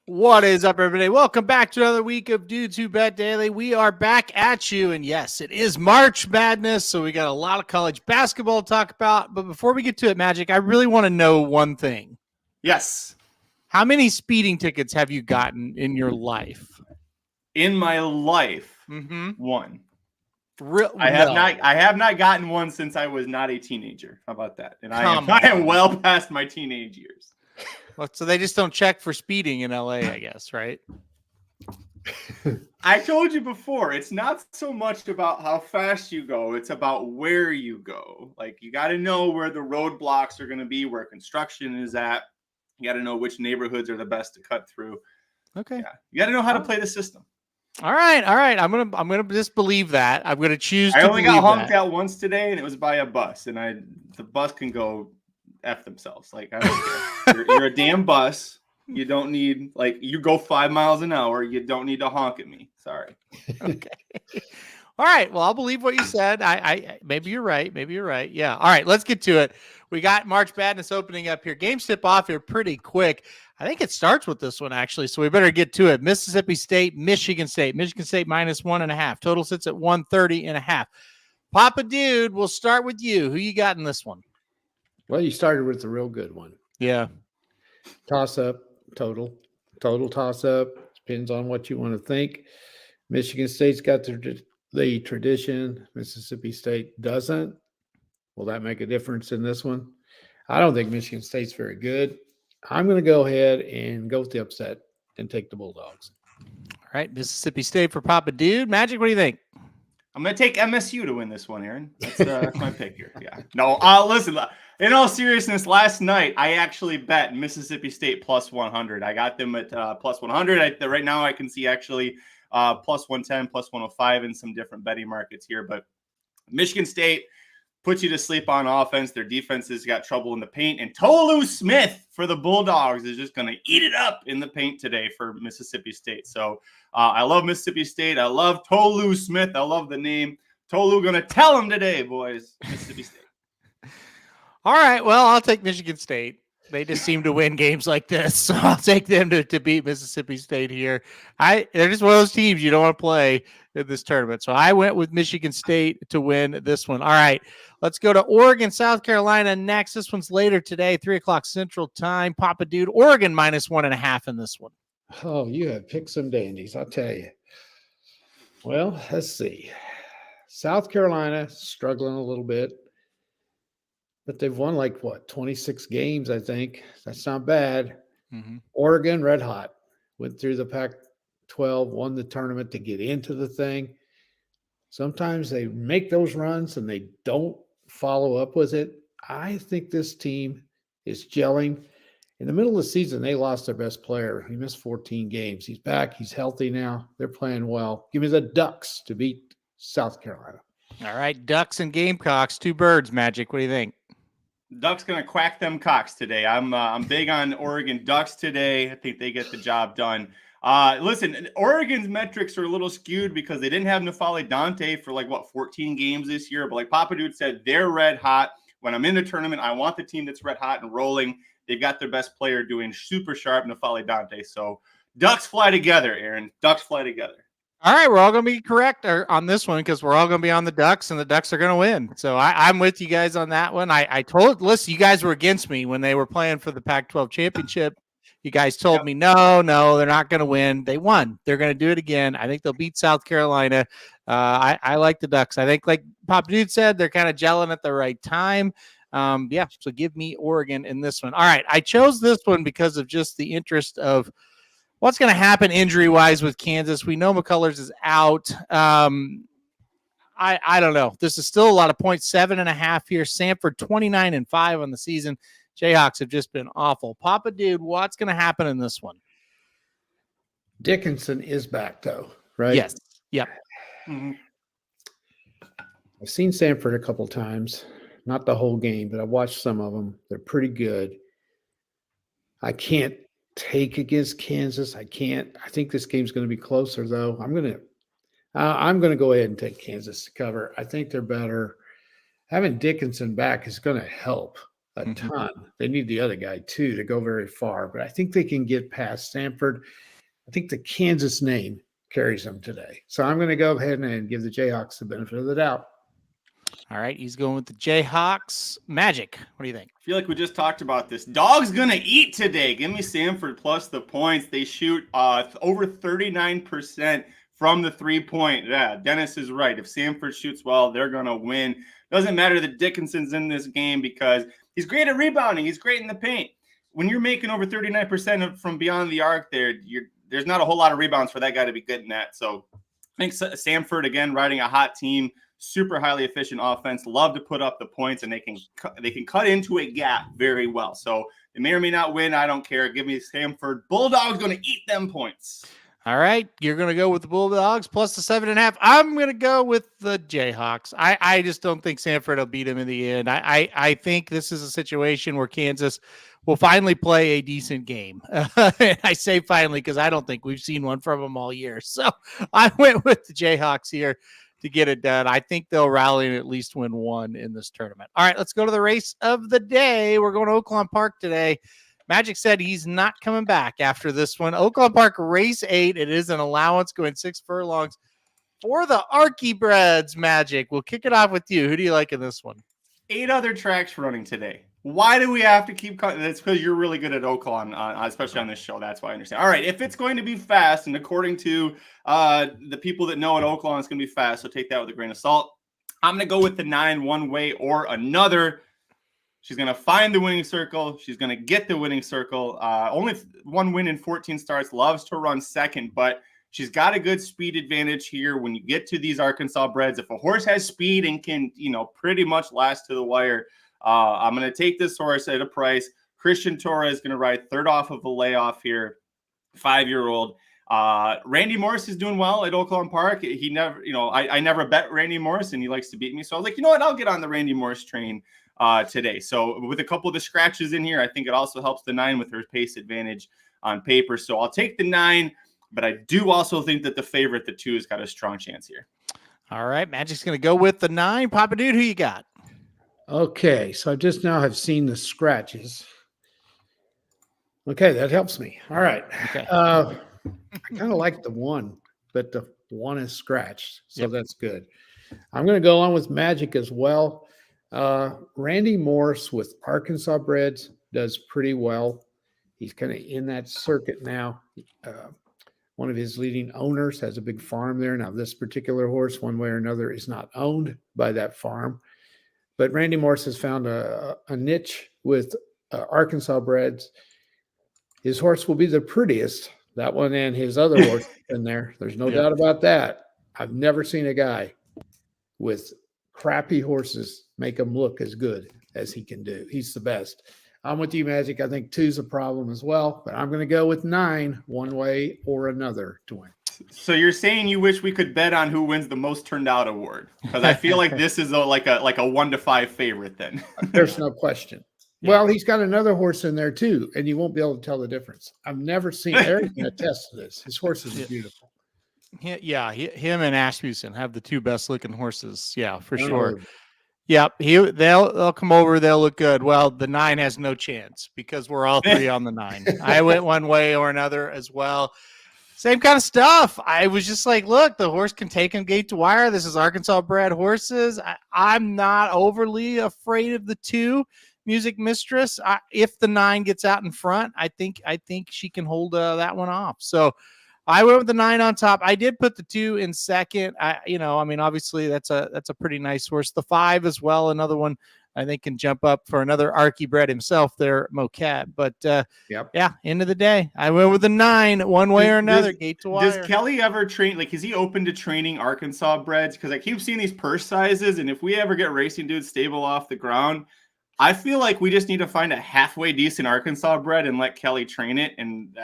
What is up, everybody? Welcome back to another week of Dudes Who Bet Daily. We are back at you, and yes, it is March Madness, so we got a lot of college basketball to talk about. But before we get to it, Magic, I really want to know one thing. Yes. How many speeding tickets have you gotten in your life? In my life, one. I have not gotten one since I was not a teenager. How about that? And I am well past my teenage years. Well, so they just don't check for speeding in LA, I guess, right? I told you before, it's not so much about how fast you go, it's about where you go. Like, you got to know where the roadblocks are going to be, where construction is at. You got to know which neighborhoods are the best to cut through. Okay. Yeah. You got to know how to play the system. All right. I'm gonna just believe that. I'm gonna choose. I only got honked out once today, and it was by a bus. And the bus can go F themselves. Like, I don't care. You're a damn bus. You don't need, like, you go 5 miles an hour. You don't need to honk at me. Sorry. Okay. All right. Well, I'll believe what you said. I maybe you're right. Maybe you're right. Yeah. All right. Let's get to it. We got March Madness opening up here. Games tip off here pretty quick. I think it starts with this one, actually, so we better get to it. Mississippi State, Michigan State. Michigan State -1.5. Total sits at 130.5. Papa Dude, we'll start with you. Who you got in this one? Well, you started with a real good one. Yeah. Toss up, total toss up. Depends on what you want to think. Michigan State's got the tradition. Mississippi State doesn't. Will that make a difference in this one? I don't think Michigan State's very good. I'm going to go ahead and go with the upset and take the Bulldogs. All right, Mississippi State for Papa Dude. Magic, what do you think? I'm going to take MSU to win this one, Aaron. That's my pick here. Yeah. No, listen, in all seriousness, last night I actually bet Mississippi State +100. I got them at +100. Right now I can see actually +110, +105 in some different betting markets here. But Michigan State puts you to sleep on offense. Their defense has got trouble in the paint. And Tolu Smith for the Bulldogs is just going to eat it up in the paint today for Mississippi State. So I love Mississippi State. I love Tolu Smith. I love the name. Tolu going to tell them today, boys. Mississippi State. All right. Well, I'll take Michigan State. They just seem to win games like this. So I'll take them to beat Mississippi State here. They're just one of those teams you don't want to play in this tournament. So I went with Michigan State to win this one. All right. Let's go to Oregon, South Carolina next. This one's later today, 3:00 Central Time. Papa Dude, Oregon -1.5 in this one. Oh, you have picked some dandies, I'll tell you. Well, let's see. South Carolina struggling a little bit. But they've won 26 games, I think. That's not bad. Mm-hmm. Oregon, red hot. Went through the Pac-12, won the tournament to get into the thing. Sometimes they make those runs and they don't follow up with it. I think this team is gelling. In the middle of the season, they lost their best player. He missed 14 games. He's back. He's healthy now. They're playing well. Give me the Ducks to beat South Carolina. All right, Ducks and Gamecocks, two birds, Magic. What do you think? Ducks going to quack them cocks today. I'm big on Oregon Ducks today. I think they get the job done. Listen, Oregon's metrics are a little skewed because they didn't have N'Faly Dante for 14 games this year. But like Papa Dude said, they're red hot. When I'm in the tournament, I want the team that's red hot and rolling. They've got their best player doing super sharp N'Faly Dante. So Ducks fly together, Aaron. Ducks fly together. All right, we're all going to be correct on this one because we're all going to be on the Ducks, and the Ducks are going to win. So I'm with you guys on that one. Listen, you guys were against me when they were playing for the Pac-12 championship. You guys told me, no, they're not going to win. They won. They're going to do it again. I think they'll beat South Carolina. I like the Ducks. I think, like Pop Dude said, they're kind of gelling at the right time. So give me Oregon in this one. All right, I chose this one because of just the interest of what's going to happen injury-wise with Kansas. We know McCullers is out. I don't know. This is still a lot of points, 7.5 here. Samford 29-5 on the season. Jayhawks have just been awful. Papa Dude, what's going to happen in this one? Dickinson is back, though, right? Yes. Yep. Mm-hmm. I've seen Samford a couple times. Not the whole game, but I've watched some of them. They're pretty good. I can't take against Kansas. I think this game's going to be closer, though. I'm going to go ahead and take Kansas to cover. I think they're better. Having Dickinson back is going to help a ton. They need the other guy too to go very far, but I think they can get past Stanford. I think the Kansas name carries them today. So I'm going to go ahead and give the Jayhawks the benefit of the doubt. All right, he's going with the Jayhawks. Magic, what do you think? I feel like we just talked about this. Dog's going to eat today. Give me Stanford plus the points. They shoot over 39% from the three-point. Yeah, Dennis is right. If Stanford shoots well, they're going to win. Doesn't matter that Dickinson's in this game because he's great at rebounding. He's great in the paint. When you're making over 39% from beyond the arc there's not a whole lot of rebounds for that guy to be good in that. So I think Stanford, again, riding a hot team, super highly efficient offense, love to put up the points, and they can cut into a gap very well. So they may or may not win. I don't care. Give me Stanford. Bulldogs going to eat them points. All right, you're going to go with the Bulldogs plus the 7.5. I'm going to go with the Jayhawks. I just don't think Stanford will beat them in the end. I think this is a situation where Kansas will finally play a decent game. I say finally because I don't think we've seen one from them all year. So I went with the Jayhawks here to get it done. I think they'll rally and at least win one in this tournament. All right, let's go to the race of the day. We're going to Oaklawn Park today. Magic said he's not coming back after this one. Oaklawn Park race 8. It is an allowance going 6 furlongs for the Archiebreds. Magic, we'll kick it off with you. Who do you like in this one? 8 other tracks running today. Why do we have to keep cutting? That's because you're really good at Oaklawn, especially on this show. That's why I understand. All right, if it's going to be fast, and according to the people that know at Oaklawn, it's going to be fast, so take that with a grain of salt. I'm going to go with the 9 one way or another. She's going to find the winning circle. She's going to get the winning circle. Only one win in 14 starts. Loves to run second, but she's got a good speed advantage here when you get to these Arkansas breds. If a horse has speed and can, pretty much last to the wire, I'm going to take this horse at a price. Christian Torres is going to ride third off of a layoff here, 5-year-old. Randy Morris is doing well at Oaklawn Park. He never, I never bet Randy Morris, and he likes to beat me. So I was like, you know what? I'll get on the Randy Morris train today. So with a couple of the scratches in here, I think it also helps the 9 with her pace advantage on paper. So I'll take the 9, but I do also think that the favorite, the 2, has got a strong chance here. All right, Magic's going to go with the 9. Papa Dude, who you got? Okay, so I just now have seen the scratches. Okay, that helps me. All right. Okay. I kind of like the 1, but the 1 is scratched, so that's good. I'm going to go on with Magic as well. Randy Morris with Arkansas breds does pretty well. He's kind of in that circuit now. One of his leading owners has a big farm there. Now, this particular horse, one way or another, is not owned by that farm. But Randy Morris has found a niche with Arkansas breds. His horse will be the prettiest. That one and his other horse in there. There's no doubt about that. I've never seen a guy with crappy horses make him look as good as he can do. He's the best. I'm with you, Magic. I think 2's a problem as well, but I'm going to go with 9, one way or another to win. So you're saying you wish we could bet on who wins the most turned out award? Because I feel like this is like a 1-5 favorite then. There's no question. Well, he's got another horse in there too, and you won't be able to tell the difference. I've never seen Eric can attest to this. His horses are beautiful. Yeah, him and Asmussen have the 2 best looking horses. Yeah, for sure. Yep, they'll come over. They'll look good. Well, the 9 has no chance because we're all 3 on the 9. I went one way or another as well. Same kind of stuff. I was just like, look, the horse can take him gate to wire. This is Arkansas bred horses. I'm not overly afraid of the 2. Music Mistress. If the 9 gets out in front, I think she can hold that one off. So I went with the 9 on top. I did put the 2 in second. Obviously that's a pretty nice horse. The 5 as well, another one I think can jump up for another Archie-bred himself there, Moquette. But end of the day, I went with the 9 one way or another, gate to wire. Does Kelly ever train? Like, is he open to training Arkansas breds? Because I keep seeing these purse sizes, and if we ever get Racing Dude stable off the ground, I feel like we just need to find a halfway decent Arkansas bred and let Kelly train it. And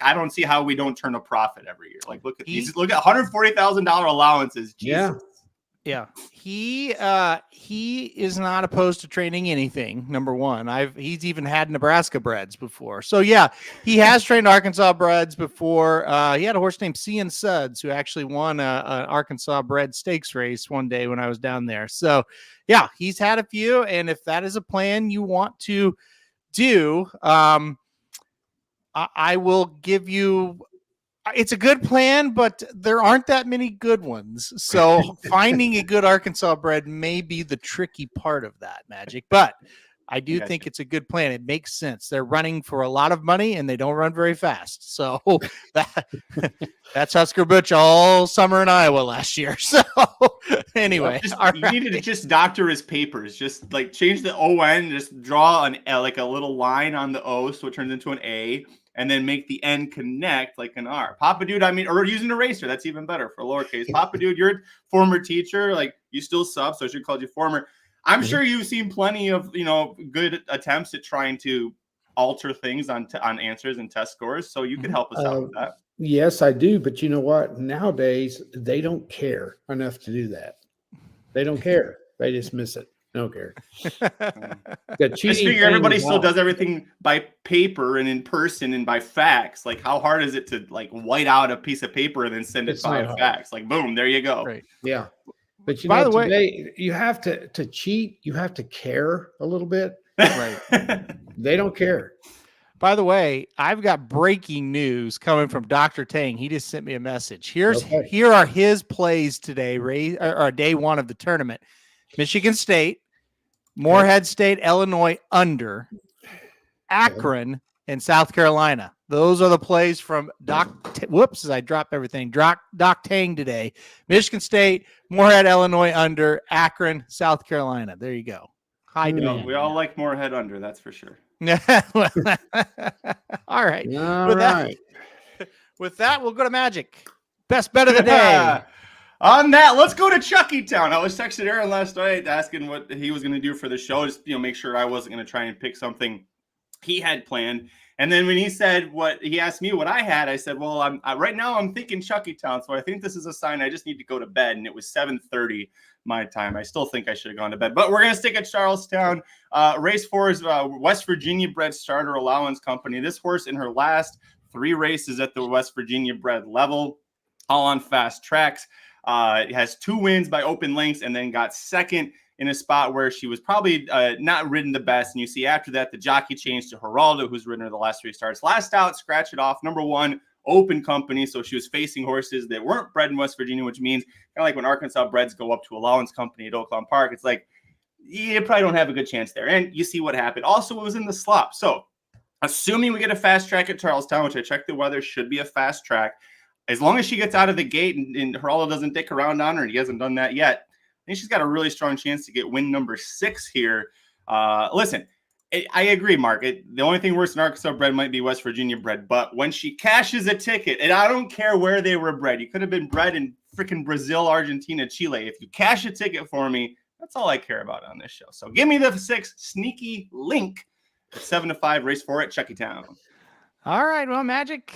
I don't see how we don't turn a profit every year. Like, look at $140,000 allowances. Jesus. Yeah. Yeah, he is not opposed to training anything. Number one, he's even had Nebraska breds before. So yeah, he has trained Arkansas breds before. He had a horse named Cian Suds who actually won a Arkansas bred stakes race one day when I was down there. So yeah, he's had a few, and if that is a plan you want to do, I will give you. It's a good plan, but there aren't that many good ones. So finding a good Arkansas bred may be the tricky part of that, Magic. But I do think it's a good plan. It makes sense. They're running for a lot of money and they don't run very fast. So that's Husker Butch all summer in Iowa last year. So anyway, you needed to just doctor his papers. Just like change the ON, just draw like a little line on the O so it turns into an A. And then make the N connect like an R. Papa Dude, or use an eraser. That's even better for lowercase. Papa Dude, you're a former teacher. Like, you still sub, so I should call you former. I'm sure you've seen plenty of, good attempts at trying to alter things on answers and test scores. So you could help us out with that. Yes, I do. But you know what? Nowadays, they don't care enough to do that. They don't care. They just miss it. I don't care. I just figure everybody still does everything by paper and in person and by fax. Like, how hard is it to like white out a piece of paper and then send it by fax? Like, boom, there you go. Right. Yeah. But by the way, you have to cheat. You have to care a little bit. Right. They don't care. By the way, I've got breaking news coming from Dr. Tang. He just sent me a message. Here are his plays today, or day one of the tournament. Michigan State, Morehead State, Illinois under, Akron, and South Carolina. Those are the plays from I dropped everything. Doc Tang today. Michigan State, Morehead, Illinois under, Akron, South Carolina. There you go. High demand. We all like Morehead under, that's for sure. All right. With that, we'll go to Magic. Best bet of the day. On that, let's go to Chuckytown. I was texting Aaron last night asking what he was going to do for the show, just make sure I wasn't going to try and pick something he had planned. And then when he said he asked me what I had, I said, well, right now I'm thinking Chuckytown, so I think this is a sign I just need to go to bed. And it was 7:30 my time. I still think I should have gone to bed, but we're going to stick at Charlestown. Race 4 is West Virginia bred Starter Allowance Company. This horse in her last 3 races at the West Virginia bred level, all on fast tracks. It has 2 wins by open lengths and then got second in a spot where she was probably not ridden the best. And you see after that, the jockey changed to Geraldo, who's ridden her the last 3 starts. Last out, scratch it off. Number 1, open company. So she was facing horses that weren't bred in West Virginia, which means kind of like when Arkansas breds go up to Allowance Company at Oaklawn Park, it's like, you probably don't have a good chance there. And you see what happened. Also, it was in the slop. So assuming we get a fast track at Charlestown, which I checked the weather, should be a fast track. As long as she gets out of the gate and Geraldo doesn't dick around on her, and he hasn't done that yet, I think she's got a really strong chance to get win number 6 here. Listen, I agree, Mark. The only thing worse than Arkansas bred might be West Virginia bred, but when she cashes a ticket, and I don't care where they were bred, you could have been bred in freaking Brazil, Argentina, Chile. If you cash a ticket for me, that's all I care about on this show. So give me the 6 Sneaky Link at 7-5 race 4 at Chuckytown. All right, well, Magic.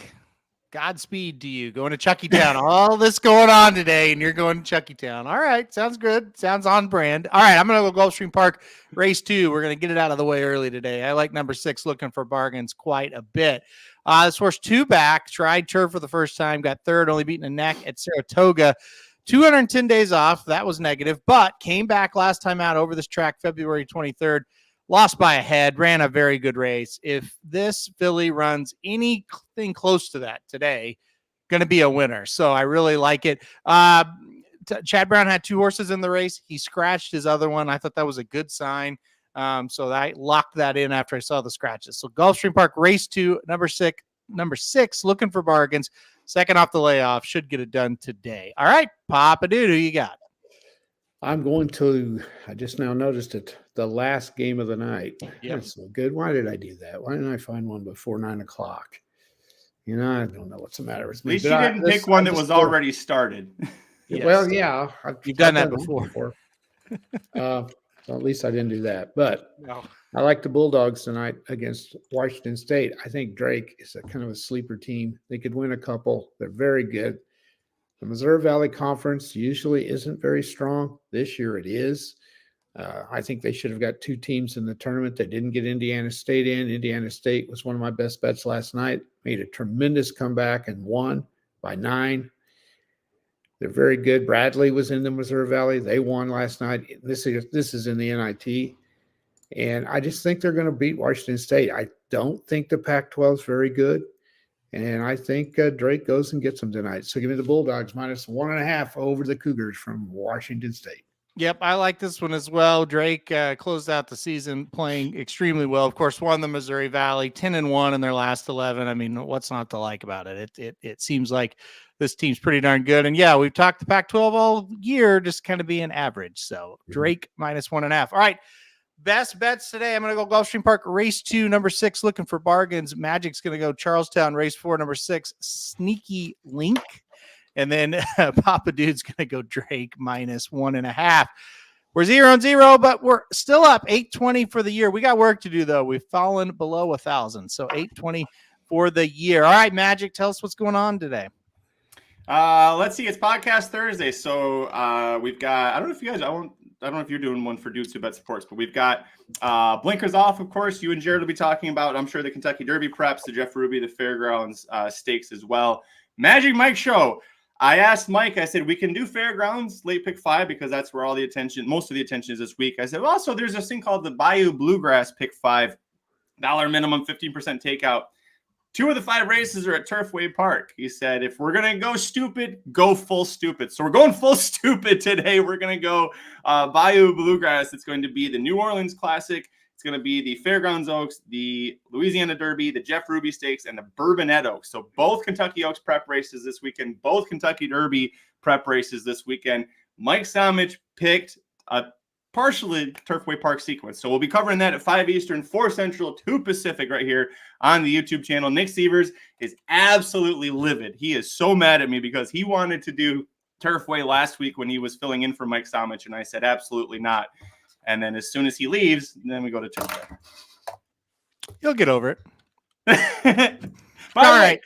Godspeed to you going to Chuckytown. All this going on today, and you're going to Chuckytown. All right, sounds good. Sounds on brand. All right, I'm going to go Gulfstream Park race 2. We're going to get it out of the way early today. I like number 6, looking for bargains quite a bit. This horse 2 back, tried turf for the first time, got third, only beaten a neck at Saratoga. 210 days off. That was negative, but came back last time out over this track, February 23rd. Lost by a head, ran a very good race. If this filly runs anything close to that today, going to be a winner. So I really like it. Chad Brown had 2 horses in the race. He scratched his other one. I thought that was a good sign. So I locked that in after I saw the scratches. So Gulfstream Park race 2, number 6, looking for bargains. Second off the layoff, should get it done today. All right, Papa Dude, who you got? I'm going to, I just now noticed it, the last game of the night. Yeah. That's so good. Why did I do that? Why didn't I find one before 9 o'clock? I don't know what's the matter with me. At least you didn't pick one that was already started. Yes. Well, yeah. You've done that before. So at least I didn't do that. But no. I like the Bulldogs tonight against Washington State. I think Drake is a kind of a sleeper team. They could win a couple. They're very good. The Missouri Valley Conference usually isn't very strong. This year it is. I think they should have got 2 teams in the tournament. They didn't get Indiana State in. Indiana State was one of my best bets last night. Made a tremendous comeback and won by 9. They're very good. Bradley was in the Missouri Valley. They won last night. This is in the NIT. And I just think they're going to beat Washington State. I don't think the Pac-12 is very good. And I think Drake goes and gets them tonight. So give me the Bulldogs -1.5 over the Cougars from Washington State. Yep, I like this one as well. Drake closed out the season playing extremely well. Of course, won the Missouri Valley 10-1 in their last 11. I mean, what's not to like about it? It seems like this team's pretty darn good. And yeah, we've talked the Pac-12 all year, just kind of being average. So Drake -1.5. All right. Best bets today. I'm going to go Gulfstream Park, race 2, number 6, looking for bargains. Magic's going to go Charlestown, race 4, number 6, Sneaky Link. And then Papa Dude's going to go Drake -1.5. We're 0-0, but we're still up 820 for the year. We got work to do, though. We've fallen below 1,000. So 820 for the year. All right, Magic, tell us what's going on today. Let's see. It's Podcast Thursday. So we've got, I don't know if you're doing one for Dudes Who Bet Sports, but we've got Blinkers Off, of course. You and Jared will be talking about, I'm sure, the Kentucky Derby preps, the Jeff Ruby, the Fairgrounds stakes as well. Magic Mike Show. I asked Mike, I said, we can do Fairgrounds late pick 5 because that's where all the attention, most of the attention is this week. I said, well, so there's this thing called the Bayou Bluegrass pick 5, $1 minimum, 15% takeout. 2 of the 5 races are at Turfway Park. He said, if we're going to go stupid, go full stupid. So we're going full stupid today. We're going to go Bayou Bluegrass. It's going to be the New Orleans Classic. It's going to be the Fairgrounds Oaks, the Louisiana Derby, the Jeff Ruby Stakes, and the Bourbonette Oaks. So both Kentucky Oaks prep races this weekend, both Kentucky Derby prep races this weekend. Mike Somich picked a partially Turfway Park sequence. So we'll be covering that at 5 Eastern, 4 Central, 2 Pacific right here on the YouTube channel. Nick Sievers is absolutely livid. He is so mad at me because he wanted to do Turfway last week when he was filling in for Mike Somich, and I said, absolutely not. And then as soon as he leaves, then we go to Turfway. You'll get over it. All right.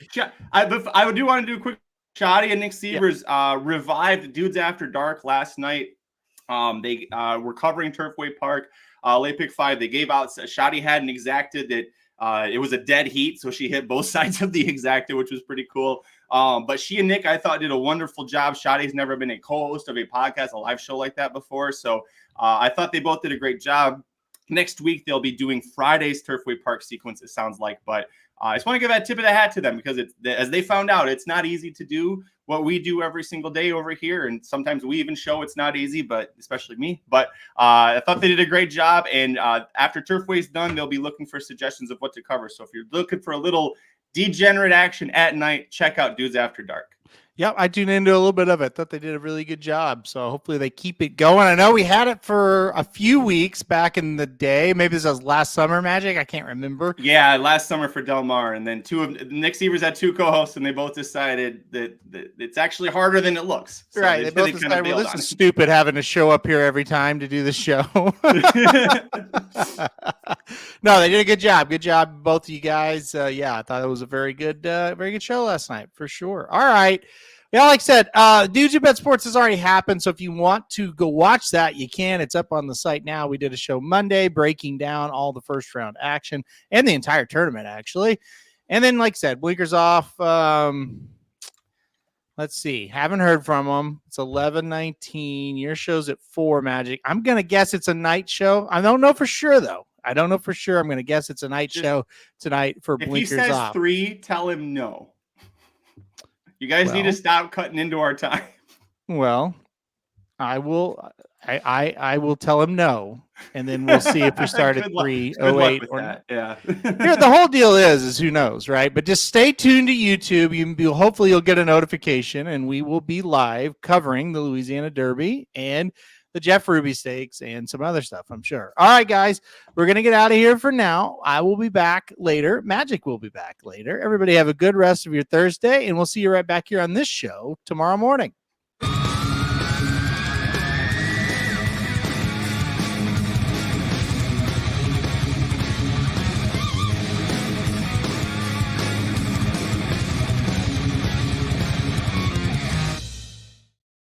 I do want to do a quick Shoddy and Nick Sievers revived Dudes After Dark last night. They were covering Turfway Park, late pick 5. They gave out, Shoddy had an exacted that it was a dead heat, so she hit both sides of the exacted, which was pretty cool. But she and Nick, I thought, did a wonderful job. Shoddy's never been a co-host of a podcast, a live show like that before, so I thought they both did a great job. Next week, they'll be doing Friday's Turfway Park sequence, it sounds like, but I just want to give that tip of the hat to them because as they found out, it's not easy to do what we do every single day over here. And sometimes we even show it's not easy, but especially me. But I thought they did a great job. And after Turfway's done, they'll be looking for suggestions of what to cover. So if you're looking for a little degenerate action at night, check out Dudes After Dark. Yep, I tuned into a little bit of it. Thought they did a really good job. So hopefully they keep it going. I know we had it for a few weeks back in the day. Maybe this was last summer, Magic. I can't remember. Yeah, last summer for Del Mar. And then Nick Sievers had 2 co-hosts, and they both decided that it's actually harder than it looks. So right. They both decided, well, this is stupid having to show up here every time to do the show. No, they did a good job. Good job, both of you guys. I thought it was a very good show last night for sure. All right. Yeah, like I said, Dudes Who Bet Sports has already happened. So if you want to go watch that, you can. It's up on the site now. We did a show Monday breaking down all the first round action and the entire tournament, actually. And then, like I said, Blinkers Off. Let's see. Haven't heard from them. It's 11:19. Your show's at 4, Magic. I'm going to guess it's a night show. I don't know for sure, though. I'm going to guess it's a night show tonight for Blinkers Off. If he says 3, tell him no. You guys need to stop cutting into our time. Well, I will. I will tell him no, and then we'll see if we start at 3:08 or not. Yeah. Here, the whole deal is who knows, right? But just stay tuned to YouTube. Hopefully you'll get a notification, and we will be live covering the Louisiana Derby and the Jeff Ruby Stakes and some other stuff, I'm sure. All right, guys, we're going to get out of here for now. I will be back later. Magic will be back later. Everybody have a good rest of your Thursday, and we'll see you right back here on this show tomorrow morning.